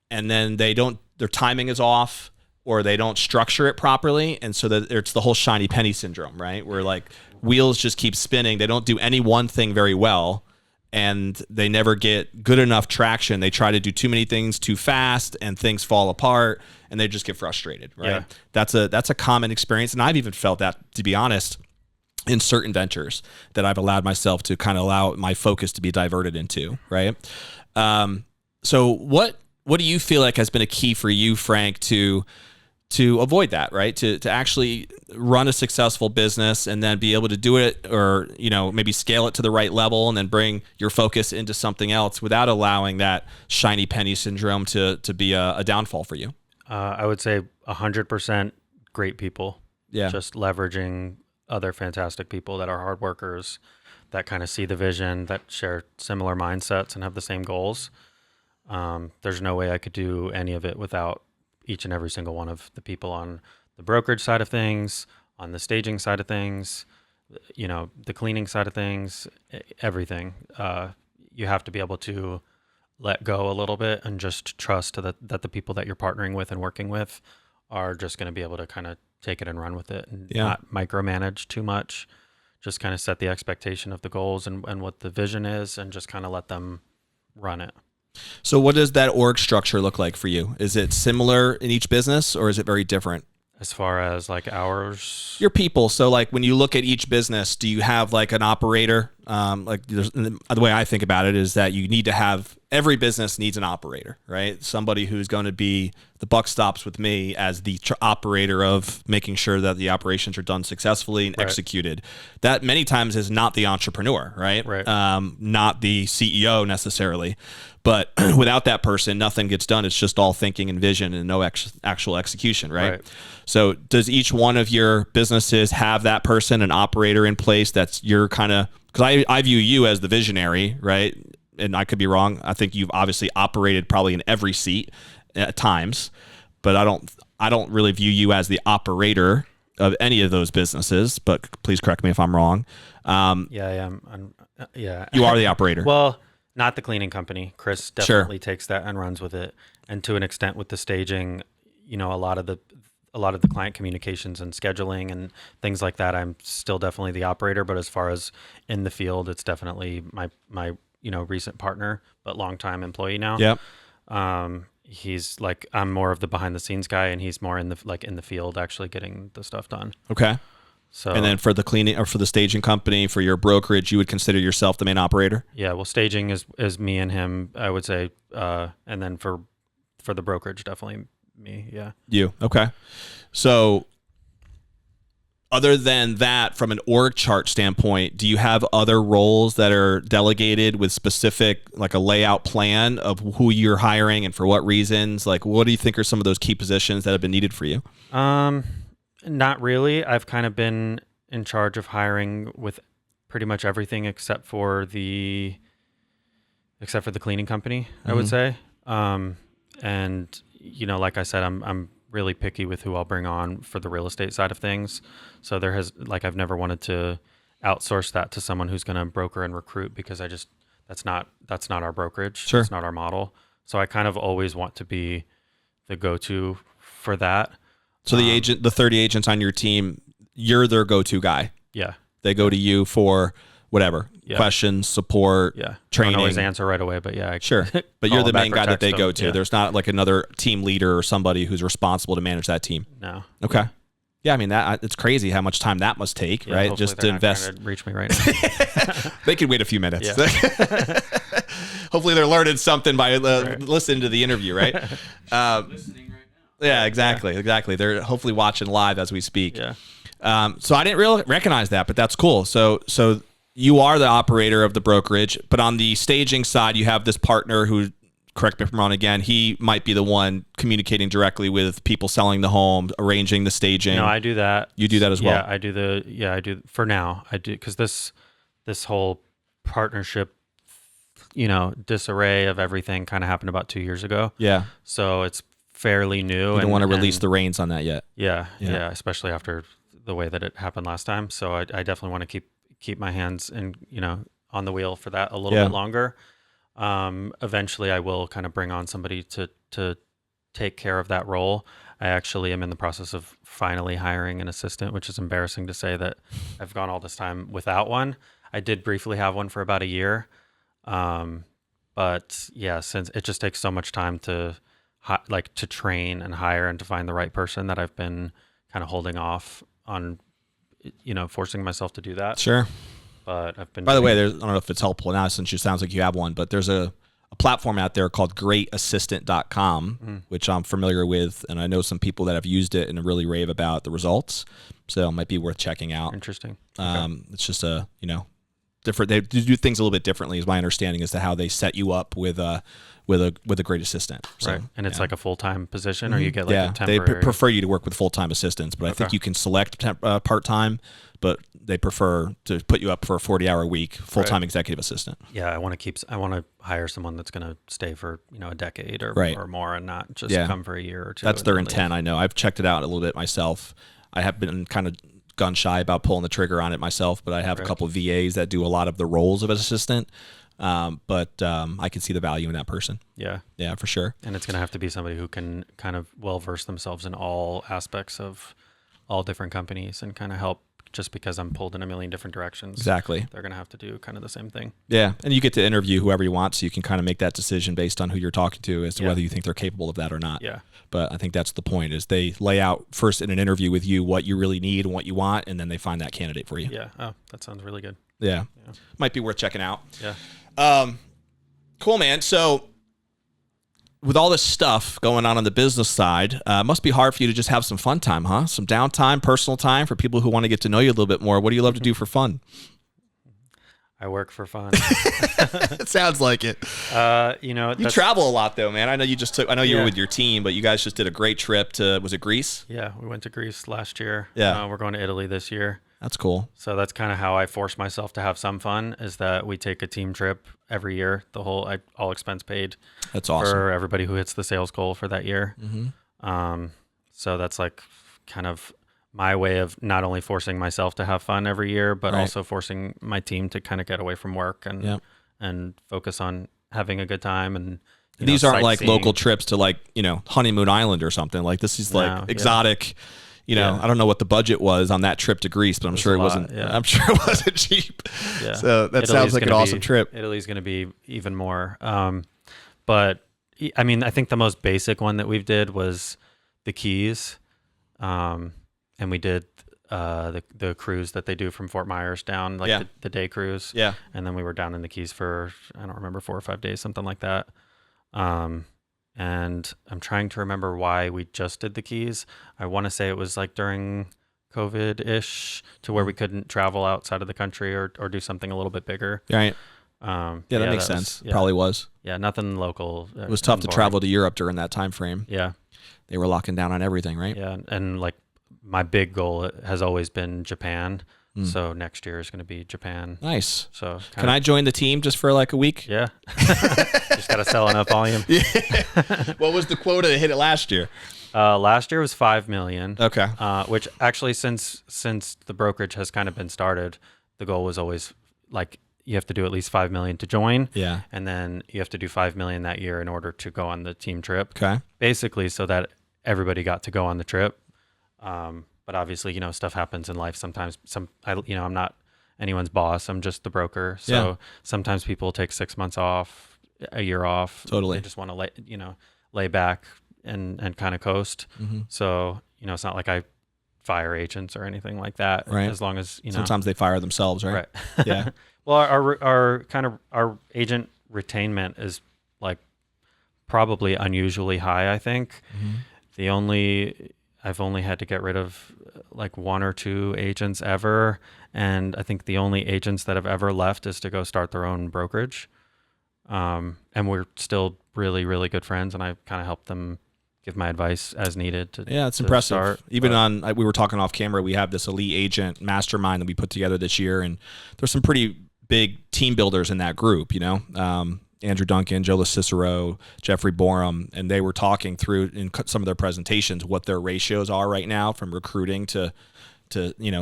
and then their timing is off, or they don't structure it properly. And so that it's the whole shiny penny syndrome, right? Where like wheels just keep spinning. They don't do any one thing very well, and they never get good enough traction. They try to do too many things too fast, and things fall apart, and they just get frustrated, right? Yeah. That's a common experience. And I've even felt that, to be honest, in certain ventures that I've allowed myself to kind of allow my focus to be diverted into, right? So what do you feel like has been a key for you, Frank, to avoid that, right? To actually run a successful business and then be able to do it, or, maybe scale it to the right level and then bring your focus into something else without allowing that shiny penny syndrome to be a downfall for you? I would say 100% great people. Yeah. Just leveraging other fantastic people that are hard workers, that kind of see the vision, that share similar mindsets and have the same goals. There's no way I could do any of it without each and every single one of the people on the brokerage side of things, on the staging side of things, the cleaning side of things, everything. You have to be able to let go a little bit and just trust that the people that you're partnering with and working with are just going to be able to kind of take it and run with it and not micromanage too much. Just kind of set the expectation of the goals and what the vision is, and just kind of let them run it. So what does that org structure look like for you? Is it similar in each business, or is it very different? As far as like hours? Your people. So like when you look at each business, do you have like an operator? The way I think about it is that you need to have, every business needs an operator, right? Somebody who's going to be, the buck stops with me as the operator of making sure that the operations are done successfully and executed. That many times is not the entrepreneur, right? Not the CEO necessarily. But without that person, nothing gets done. It's just all thinking and vision and no actual execution, right? So does each one of your businesses have that person, an operator in place that's your kind of, because I view you as the visionary, right? And I could be wrong. I think you've obviously operated probably in every seat at times, but I don't really view you as the operator. of any of those businesses, but please correct me if I'm wrong. Yeah. Yeah. You are the operator. Well, not the cleaning company. Chris definitely takes that and runs with it. And to an extent with the staging, a lot of the client communications and scheduling and things like that, I'm still definitely the operator. But as far as in the field, it's definitely my recent partner, but longtime employee now. Yep. He's like, I'm more of the behind the scenes guy, and he's more in the field actually getting the stuff done. Okay. So, and then for the cleaning or for the staging company, for your brokerage, you would consider yourself the main operator? Yeah. Well, staging is me and him, I would say. And then for the brokerage, definitely me. Yeah. You. Okay. So other than that, from an org chart standpoint, do you have other roles that are delegated with specific, like a layout plan of who you're hiring and for what reasons? Like, what do you think are some of those key positions that have been needed for you? Not really. I've kind of been in charge of hiring with pretty much everything except for the cleaning company, I would say. And like I said, I'm really picky with who I'll bring on for the real estate side of things. So I've never wanted to outsource that to someone who's going to broker and recruit, because that's not our brokerage. Sure. It's not our model. So I kind of always want to be the go-to for that. So the 30 agents on your team, you're their go-to guy. Yeah. They go to you for whatever, questions, support, training. I don't always answer right away, but yeah. Sure. But you're the main guy that they go to. Yeah. There's not like another team leader or somebody who's responsible to manage that team. No. Okay. Yeah, I mean, it's crazy how much time that must take, right? Just to invest. Not trying to reach me right now. They could wait a few minutes. Yeah. Hopefully they're learning something by listening to the interview, right? Listening right now. Yeah, exactly. They're hopefully watching live as we speak. Yeah. So I didn't really recognize that, but that's cool. So you are the operator of the brokerage, but on the staging side, you have this partner who, correct me if I'm wrong again, he might be the one communicating directly with people selling the home, arranging the staging. No, I do that. You do that as well? Yeah, I do for now. I do, because this whole partnership, disarray of everything kind of happened about 2 years ago. Yeah. So it's fairly new. You don't want to release the reins on that yet. Yeah, especially after the way that it happened last time. So I definitely want to keep my hands on the wheel for that a little bit longer. Eventually I will kind of bring on somebody to take care of that role. I actually am in the process of finally hiring an assistant, which is embarrassing to say that I've gone all this time without one. I did briefly have one for about a year. But yeah, since it just takes so much time to train and hire and to find the right person, that I've been kind of holding off on, forcing myself to do that. Sure. But I've been. By the way, I don't know if it's helpful now since it sounds like you have one, but there's a platform out there called greatassistant.com, which I'm familiar with, and I know some people that have used it and really rave about the results. So it might be worth checking out. Interesting. It's just different. They do things a little bit differently, is my understanding, as to how they set you up with a great assistant. So, right. And it's like a full-time position, or you get a they temporary. prefer you to work with full-time assistants, but I think you can select part-time, but they prefer to put you up for a 40-hour week full-time executive assistant. Yeah, I want to hire someone that's going to stay for a decade or more, and not just come for a year or two. That's their intent. I know. I've checked it out a little bit myself. I have been kind of gun shy about pulling the trigger on it myself, but I have a couple of VAs that do a lot of the roles of an assistant. But I can see the value in that person. Yeah, for sure. And it's going to have to be somebody who can kind of well verse themselves in all aspects of all different companies and kind of help. Just because I'm pulled in a million different directions, exactly, they're going to have to do kind of the same thing. Yeah, and you get to interview whoever you want, so you can kind of make that decision based on who you're talking to as to whether you think they're capable of that or not. Yeah. But I think that's the point: is they lay out first in an interview with you what you really need and what you want, and then they find that candidate for you. Yeah. Oh, that sounds really good. Yeah. Might be worth checking out. Yeah. Cool, man. So, with all this stuff going on the business side, it must be hard for you to just have some fun time, huh? Some downtime, personal time for people who want to get to know you a little bit more. What do you love to do for fun? I work for fun. It sounds like it. You travel a lot though, man. I know you were with your team, but you guys just did a great trip to, was it Greece? Yeah, we went to Greece last year. Yeah. We're going to Italy this year. That's cool. So that's kind of how I force myself to have some fun, is that we take a team trip every year. All expense paid. That's awesome. For everybody who hits the sales goal for that year. Mm-hmm. So that's like kind of my way of not only forcing myself to have fun every year, but Right. also forcing my team to kind of get away from work and focus on having a good time. And These aren't like sightseeing. local trips to like, Honeymoon Island or something. Like this is like No, exotic. Yeah. I don't know what the budget was on that trip to Greece, but I'm sure it wasn't. Yeah. I'm sure it wasn't cheap. Yeah. So that Italy's sounds like an gonna awesome trip. Italy's going to be even more. But I mean, I think the most basic one that we've did was the Keys, and we did the cruise that they do from Fort Myers down, like the day cruise. Yeah. And then we were down in the Keys for, I don't remember, 4 or 5 days, something like that. And I'm trying to remember why we just did the Keys. I want to say it was like during COVID-ish, to where we couldn't travel outside of the country or do something a little bit bigger. Right. Yeah, That makes sense. Probably was. Yeah, nothing local. It was tough to travel to Europe during that time frame. Yeah. They were locking down on everything, right? Yeah, and like my big goal has always been Japan. So next year is going to be Japan. Nice. So can I join the team just for like a week? Yeah. Just got to sell enough volume. What was the quota to hit it last year? Last year was 5 million. Okay. Which actually, since the brokerage has kind of been started, the goal was always like you have to do at least 5 million to join. Yeah. And then you have to do 5 million that year in order to go on the team trip. Okay. Basically, so that everybody got to go on the trip. But obviously, stuff happens in life. Sometimes I'm not anyone's boss. I'm just the broker. So sometimes people take 6 months off, a year off. Totally. They just want to lay back and kind of coast. Mm-hmm. So, it's not like I fire agents or anything like that. Right. As long as, Sometimes they fire themselves, right? Right. Yeah. Well, our agent retainment is like probably unusually high, I think. Mm-hmm. I've only had to get rid of like 1 or 2 agents ever. And I think the only agents that have ever left is to go start their own brokerage. And we're still really, really good friends. And I kind of helped them give my advice as needed. It's to impressive. start. Even we were talking off camera, we have this elite agent mastermind that we put together this year. And there's some pretty big team builders in that group, Andrew Duncan, Joe LaCicero, Jeffrey Borum, and they were talking through in some of their presentations what their ratios are right now from recruiting to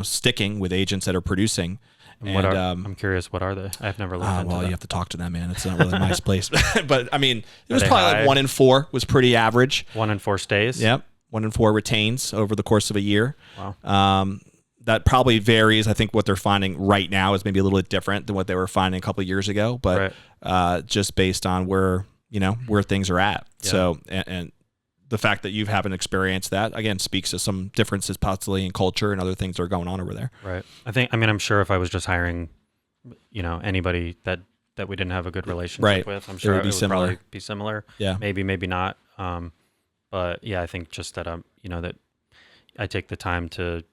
sticking with agents that are producing. And I'm curious, what are they? I've never looked into well, that. you have to talk to them, man. It's not really my place. But I mean, it was they probably high? like 1 in 4 was pretty average. 1 in 4 stays? Yep. 1 in 4 retains over the course of a year. Wow. That probably varies. I think what they're finding right now is maybe a little bit different than what they were finding a couple of years ago, but just based on where things are at. Yeah. So, and the fact that you haven't experienced that, again, speaks to some differences possibly in culture and other things that are going on over there. Right. I'm sure if I was just hiring, anybody that we didn't have a good relationship with, I'm sure it would probably be similar. Yeah. Maybe not. But yeah, I think just that, that I take the time to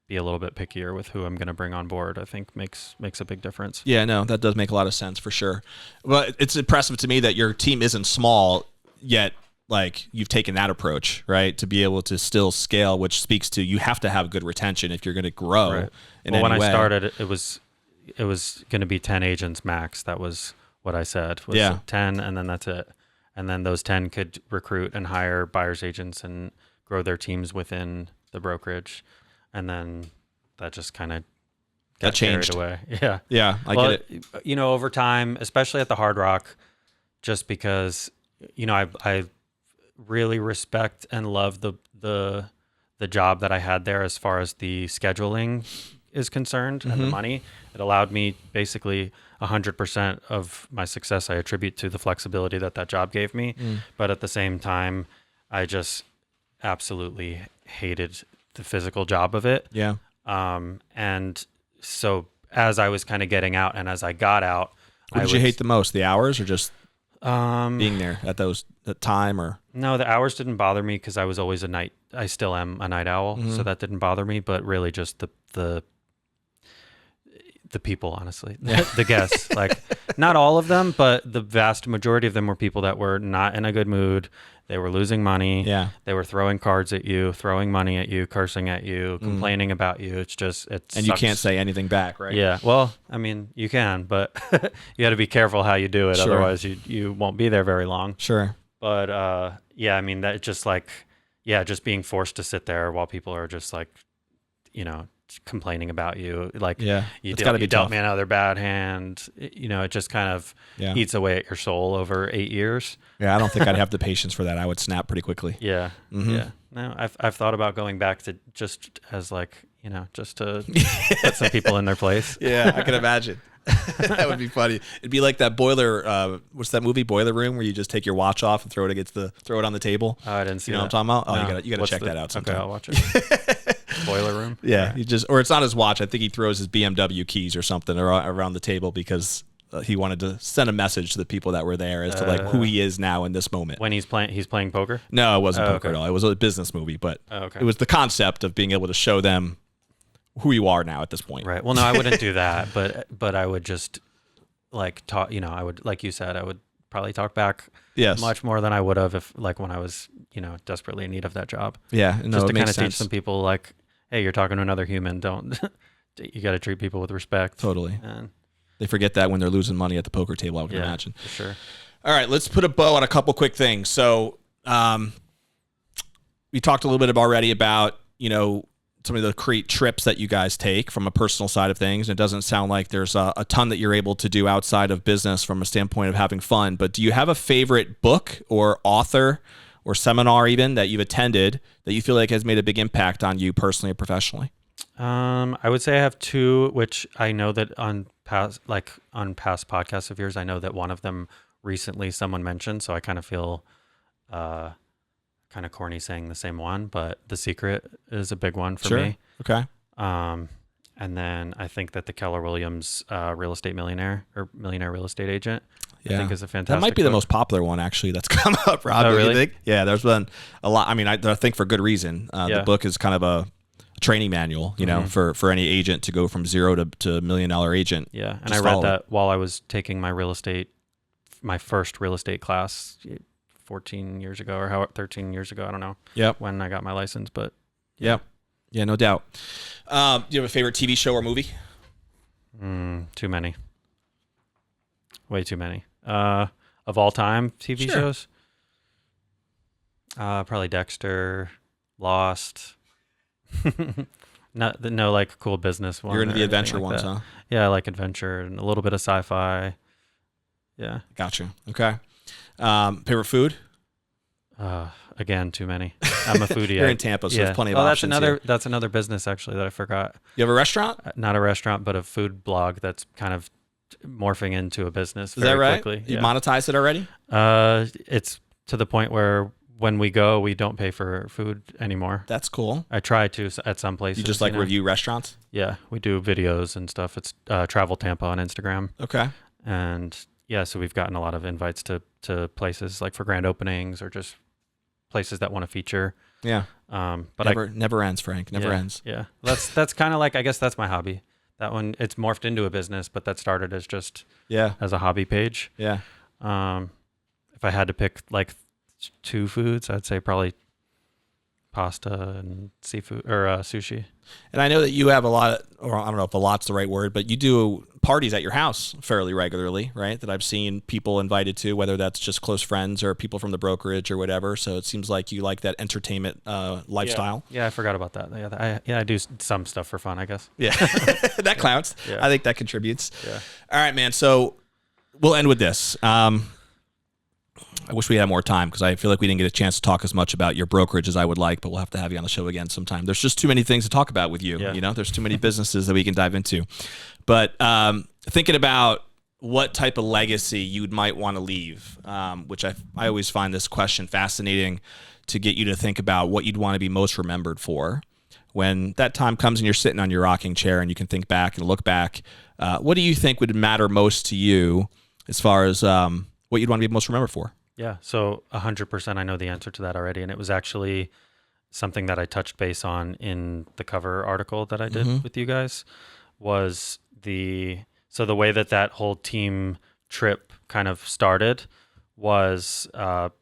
be a little bit pickier with who I'm going to bring on board, I think makes a big difference. Yeah, no, that does make a lot of sense for sure. But it's impressive to me that your team isn't small yet. Like you've taken that approach, right, to be able to still scale, which speaks to you have to have good retention if you're going to grow. Right. When I started, it was going to be 10 agents max. That was what I said. Was 10, and then that's it. And then those 10 could recruit and hire buyer's agents and grow their teams within the brokerage. And then that just kind of got changed carried away. Yeah. Yeah, I get it. Over time, especially at the Hard Rock, just because, I really respect and love the job that I had there as far as the scheduling is concerned and the money. It allowed me basically 100% of my success I attribute to the flexibility that job gave me. But at the same time, I just absolutely hated the physical job of it. Yeah. And so as I was kind of getting out and as I got out, What did you hate the most? The hours or just being there at that time? Or no, the hours didn't bother me because I was always I still am a night owl, so that didn't bother me. But really, just the people, honestly, the guests, like not all of them, but the vast majority of them were people that were not in a good mood. They were losing money. Yeah. They were throwing cards at you, throwing money at you, cursing at you, complaining about you. It's just, and sucks. you can't say anything back, right? Yeah. Well, I mean, you can, but you got to be careful how you do it. Sure. Otherwise you won't be there very long. Sure. But yeah, I mean, that just like, just being forced to sit there while people are just like complaining about you. Like, Yeah, you it's gotta be dealt tough. me another bad hand. It just kind of eats away at your soul over 8 years. Yeah, I don't think I'd have the patience for that. I would snap pretty quickly. Yeah. Mhm. Yeah. No, I've thought about going back to just as like, just to put some people in their place. Yeah, I can imagine. That would be funny. It'd be like that Boiler. What's that movie, Boiler Room, where you just take your watch off and throw it on the table. Oh, I didn't see You know that. what I'm talking about? Oh, No. you gotta check that out sometime. Okay, I'll watch it. Boiler Room. Yeah, or it's not his watch. I think he throws his BMW keys or something around the table because he wanted to send a message to the people that were there as to like who he is now in this moment. When he's playing poker. No, it wasn't poker okay. at all. It was a business movie, but Okay. it was the concept of being able to show them who you are now at this point. Right. Well, no, I wouldn't do that, but I would just like talk. I would, like you said, I would probably talk back. Yes. Much more than I would have if, like, when I was, desperately in need of that job. Yeah. No, Just it to makes kind of teach sense. some people, like, hey, you're talking to another human. Don't you got to treat people with respect. Totally. And They forget that when they're losing money at the poker table, I would imagine. For sure. All right, let's put a bow on a couple quick things. So, we talked a little bit already about, some of the create trips that you guys take from a personal side of things. It doesn't sound like there's a ton that you're able to do outside of business from a standpoint of having fun. But do you have a favorite book or author or seminar even that you've attended that you feel like has made a big impact on you personally or professionally? I would say I have two, which I know that on past podcasts of yours, I know that one of them recently someone mentioned, so I kind of feel kind of corny saying the same one, but The Secret is a big one for me. Okay. And then I think that the Keller Williams Real Estate Millionaire or Millionaire Real Estate Agent, I think is a fantastic That might be the book. most popular one actually that's come up, Rob. Oh, don't really? you think? Yeah, there's been a lot. I mean, I think for good reason. The book is kind of a training manual, for any agent to go from zero to $1 million agent. Yeah, and Just I read follow that while I was taking my first real estate class 14 years ago or 13 years ago. I don't know when I got my license, but yeah, no doubt. Do you have a favorite TV show or movie? Too many. Way too many. Of all time TV shows? Probably Dexter, Lost. No, like cool business one. You're into the adventure like ones, that. huh? Yeah, I like adventure and a little bit of sci-fi. Yeah. Gotcha. Okay. Favorite food? Again, too many. I'm a foodie. You're in Tampa, so there's plenty of options. That's another business actually that I forgot. You have a restaurant? Not a restaurant, but a food blog that's kind of morphing into a business. Is that right? Quickly. You monetized it already? It's to the point where when we go, we don't pay for food anymore. That's cool. I try to at some places. You just review restaurants? Yeah, we do videos and stuff. It's Travel Tampa on Instagram. Okay. And yeah, so we've gotten a lot of invites to places like for grand openings or just places that want to feature. Yeah. But never ends, Frank. Never ends. Yeah. That's kind of like, I guess that's my hobby. That one, it's morphed into a business, but that started as just as a hobby page. Yeah. If I had to pick like two foods, I'd say probably pasta and seafood or sushi. And I know that you have a lot, or I don't know if a lot's the right word, but you do parties at your house fairly regularly, right? That I've seen people invited to, whether that's just close friends or people from the brokerage or whatever. So it seems like you like that entertainment lifestyle. Yeah, I forgot about that. I do some stuff for fun, I guess. Yeah, that counts. Yeah. I think that contributes. Yeah. All right, man. So we'll end with this. I wish we had more time because I feel like we didn't get a chance to talk as much about your brokerage as I would like, but we'll have to have you on the show again sometime. There's just too many things to talk about with you. Yeah. There's too many businesses that we can dive into. But thinking about what type of legacy you might want to leave, which I always find this question fascinating to get you to think about what you'd want to be most remembered for. When that time comes and you're sitting on your rocking chair and you can think back and look back, what do you think would matter most to you as far as what you'd want to be most remembered for? Yeah, so 100% I know the answer to that already, and it was actually something that I touched base on in the cover article that I did with you guys, was the way that whole team trip kind of started was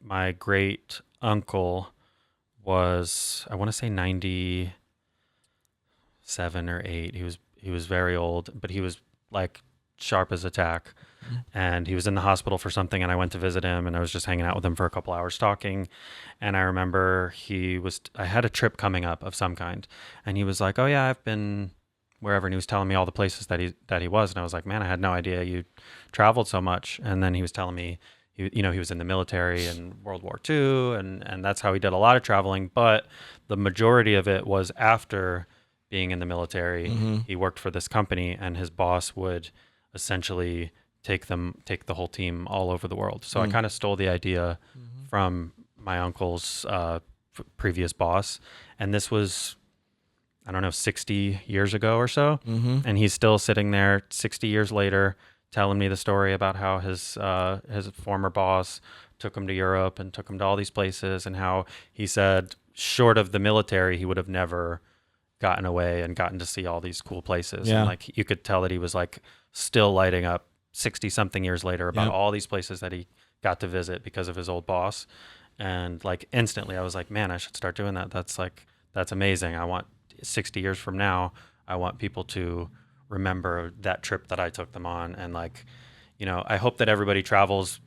my great uncle was, I want to say 97 or 8. He was very old, but he was like sharp as a tack. And he was in the hospital for something, and I went to visit him, and I was just hanging out with him for a couple hours talking. And I remember I had a trip coming up of some kind, and he was like, "Oh yeah, I've been wherever," and he was telling me all the places that he was, and I was like, "Man, I had no idea you traveled so much." And then he was telling me, he was in the military in World War II, and that's how he did a lot of traveling, but the majority of it was after being in the military. He worked for this company, and his boss would essentially take the whole team all over the world. So I kind of stole the idea from my uncle's previous boss, and this was, I don't know, 60 years ago or so, and he's still sitting there 60 years later telling me the story about how his former boss took him to Europe and took him to all these places, and how he said, short of the military, he would have never gotten away and gotten to see all these cool places. Yeah. And like, you could tell that he was like still lighting up 60 something years later about all these places that he got to visit because of his old boss. And like instantly I was like, man, I should start doing that. That's amazing. I want 60 years from now, I want people to remember that trip that I took them on. And like, I hope that everybody travels,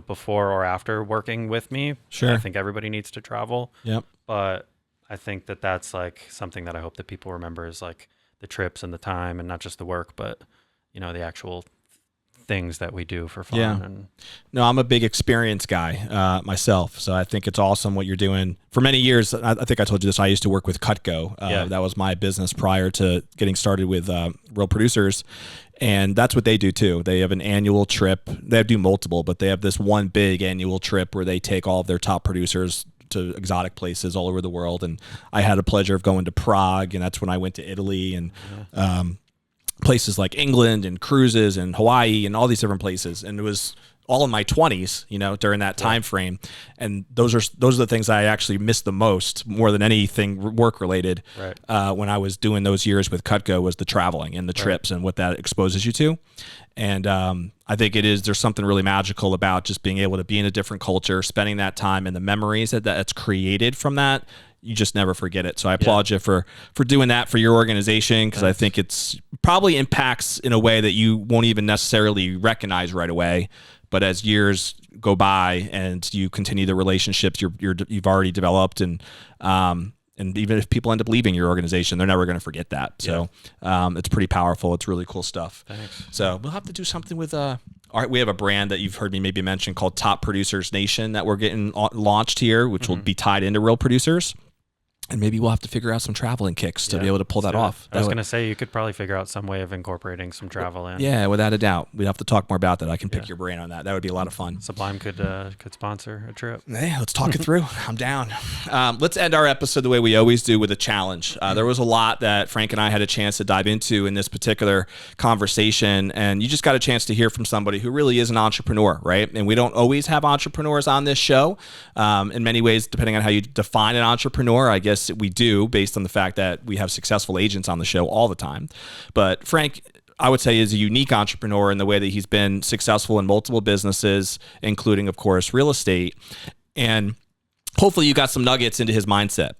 before or after working with me. Sure. I think everybody needs to travel. Yep. But I think that that's like something that I hope that people remember, is like the trips and the time, and not just the work, but the actual things that we do for fun. Yeah. And no, I'm a big experience guy myself, so I think it's awesome what you're doing. For many years, I think I told you this, I used to work with Cutco. That was my business prior to getting started with Real Producers, and that's what they do too. They have an annual trip. They do multiple, but they have this one big annual trip where they take all of their top producers to exotic places all over the world. And I had a pleasure of going to Prague, and that's when I went to Italy, and places like England, and cruises, and Hawaii, and all these different places. And it was all in my 20s, during that time frame. And those are the things I actually missed the most, more than anything work related. Right. When I was doing those years with Cutco, was the traveling and the trips and what that exposes you to. And I think there's something really magical about just being able to be in a different culture, spending that time, and the memories that's created from that. You just never forget it. So I applaud you for doing that for your organization, because I think it's probably impacts in a way that you won't even necessarily recognize right away. But as years go by and you continue the relationships you've already developed, and even if people end up leaving your organization, they're never going to forget that. So it's pretty powerful. It's really cool stuff. Thanks. So we'll have to do something with we have a brand that you've heard me maybe mention called Top Producers Nation that we're getting launched here, which will be tied into Real Producers. And maybe we'll have to figure out some traveling kicks to be able to pull that off. I was going to say, you could probably figure out some way of incorporating some travel in. Yeah, without a doubt. We'd have to talk more about that. I can pick your brain on that. That would be a lot of fun. Sublime could sponsor a trip. Hey, let's talk it through. I'm down. Let's end our episode the way we always do, with a challenge. There was a lot that Frank and I had a chance to dive into in this particular conversation, and you just got a chance to hear from somebody who really is an entrepreneur, right? And we don't always have entrepreneurs on this show. In many ways, depending on how you define an entrepreneur, I guess we do, based on the fact that we have successful agents on the show all the time. But Frank, I would say, is a unique entrepreneur in the way that he's been successful in multiple businesses, including, of course, real estate. And hopefully you got some nuggets into his mindset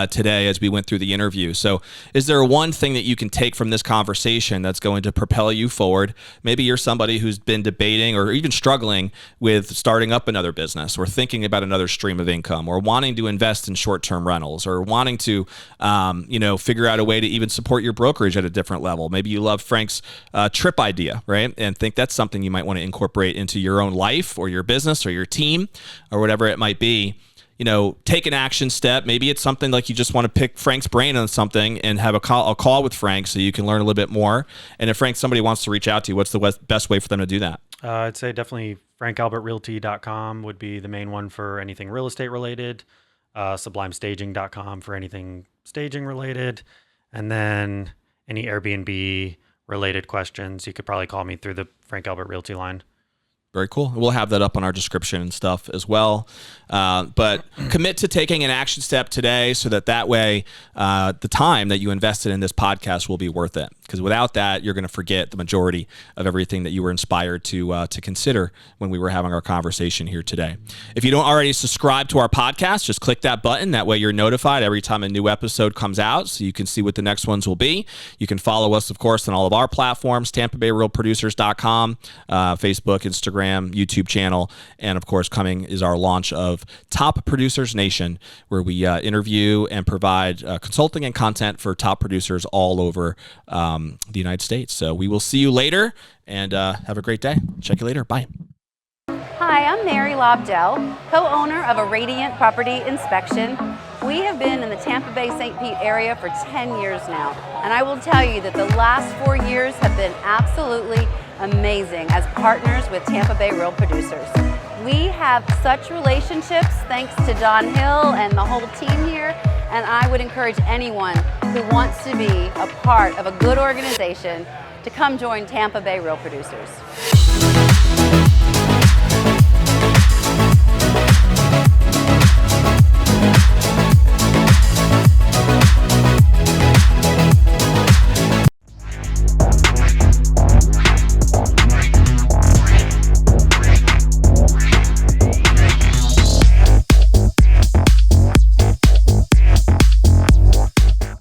today as we went through the interview. So is there one thing that you can take from this conversation that's going to propel you forward? Maybe you're somebody who's been debating or even struggling with starting up another business, or thinking about another stream of income, or wanting to invest in short-term rentals, or wanting to figure out a way to even support your brokerage at a different level. Maybe you love Frank's trip idea, right? And think that's something you might want to incorporate into your own life, or your business, or your team, or whatever it might be. Take an action step. Maybe it's something like you just want to pick Frank's brain on something and have a call with Frank so you can learn a little bit more. And if somebody wants to reach out to you, what's the best way for them to do that? I'd say definitely frankalbertrealty.com would be the main one for anything real estate related. Sublimestaging.com for anything staging related. And then any Airbnb related questions, you could probably call me through the Frank Albert Realty line. Very cool. We'll have that up on our description and stuff as well. But commit to taking an action step today so that way the time that you invested in this podcast will be worth it. Because without that, you're going to forget the majority of everything that you were inspired to consider when we were having our conversation here today. If you don't already subscribe to our podcast, just click that button. That way you're notified every time a new episode comes out so you can see what the next ones will be. You can follow us, of course, on all of our platforms, TampaBayRealProducers.com, Facebook, Instagram, YouTube channel, and of course coming is our launch of Top Producers Nation, where we interview and provide consulting and content for top producers all over the United States. So we will see you later, and have a great day. Check you later. Bye. Hi, I'm Mary Lobdell, co-owner of A Radiant Property Inspection. We have been in the Tampa Bay St. Pete area for 10 years now, and I will tell you that the last 4 years have been absolutely amazing as partners with Tampa Bay Real Producers. We have such relationships thanks to Don Hill and the whole team here, and I would encourage anyone who wants to be a part of a good organization to come join Tampa Bay Real Producers.